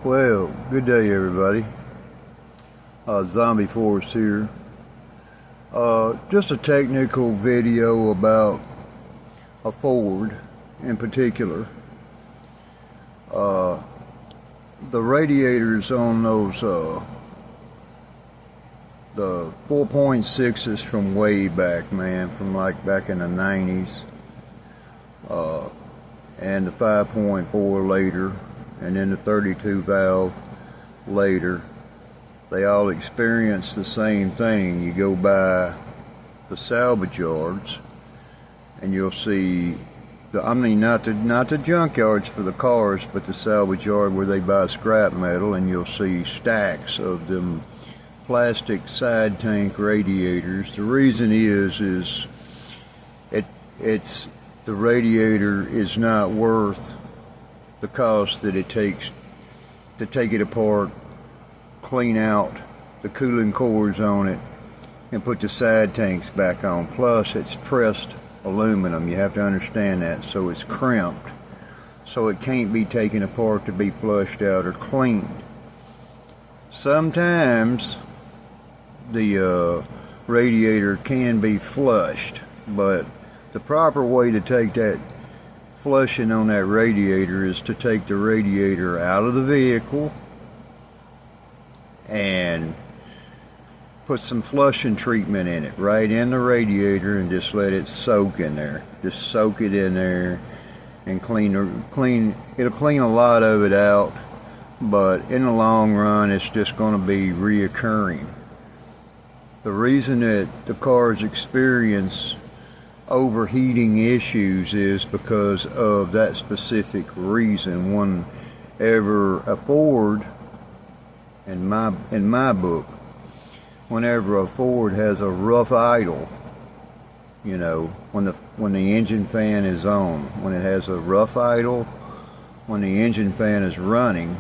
Well, good day everybody. Zombie Force here. Just a technical video about a Ford in particular. The radiators on those the 4.6s from way back, man, from like back in the 90s, and the 5.4 later, and then the 32 valve later, they all experience the same thing. You go by the salvage yards and you'll see not the junk yards for the cars, but the salvage yard where they buy scrap metal, and you'll see stacks of them plastic side tank radiators. The reason is the radiator is not worth the cost that it takes to take it apart, clean out the cooling cores on it, and put the side tanks back on. Plus, it's pressed aluminum. You have to understand that. So it's crimped, so it can't be taken apart to be flushed out or cleaned. Sometimes the radiator can be flushed, but the proper way to take that flushing on that radiator is to take the radiator out of the vehicle and put some flushing treatment in it right in the radiator, and just let it soak in there. Just soak it in there and it'll clean a lot of it out, but in the long run it's just going to be reoccurring. The reason that the cars experience overheating issues is because of that specific reason. Whenever a Ford, in my book, whenever a Ford has a rough idle, you know, when the engine fan is on, when it has a rough idle, when the engine fan is running,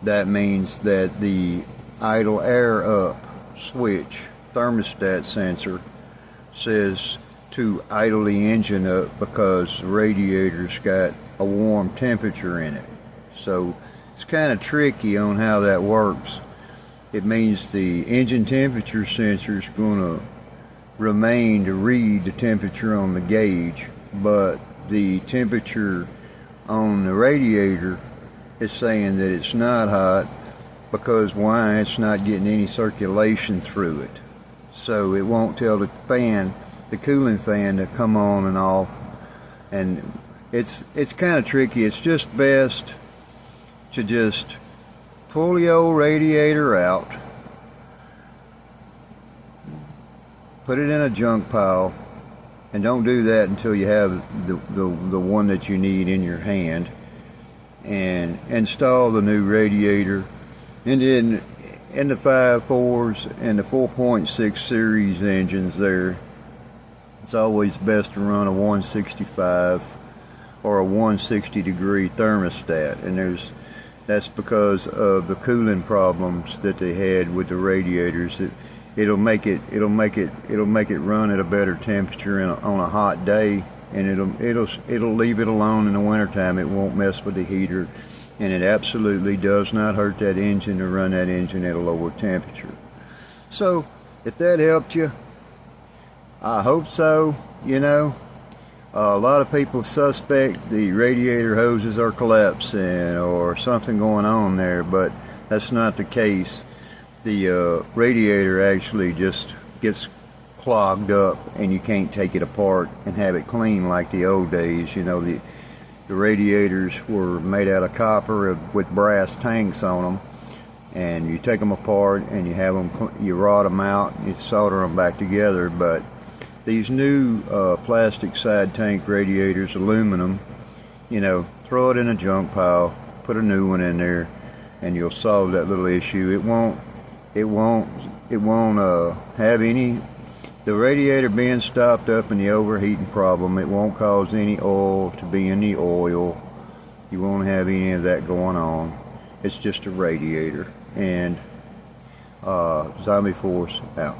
that means that the idle air up switch thermostat sensor says to idle the engine up, because the radiator's got a warm temperature in it. So it's kind of tricky on how that works. It means the engine temperature sensor is going to remain to read the temperature on the gauge, but the temperature on the radiator is saying that it's not hot, because why? It's not getting any circulation through it. So it won't tell the cooling fan to come on and off, and it's kind of tricky. It's just best to just pull the old radiator out, put it in a junk pile, and don't do that until you have the one that you need in your hand, and install the new radiator. And then in the 5.4s and the 4.6 series engines there, it's always best to run a 165 or a 160 degree thermostat, and that's because of the cooling problems that they had with the radiators. It'll make it run at a better temperature on a hot day, and it'll leave it alone in the wintertime. It won't mess with the heater, and it absolutely does not hurt that engine to run that engine at a lower temperature. So if that helped you, I hope so. You know, a lot of people suspect the radiator hoses are collapsing or something going on there, but that's not the case. The radiator actually just gets clogged up, and you can't take it apart and have it clean like the old days. You know, the radiators were made out of copper with brass tanks on them, and you take them apart and you rot them out, and you solder them back together. But these new plastic side tank radiators, aluminum, you know, throw it in a junk pile, put a new one in there, and you'll solve that little issue. It won't have any, the radiator being stopped up and the overheating problem, it won't cause any oil to be in the oil. You won't have any of that going on. It's just a radiator. And Zombie Force out.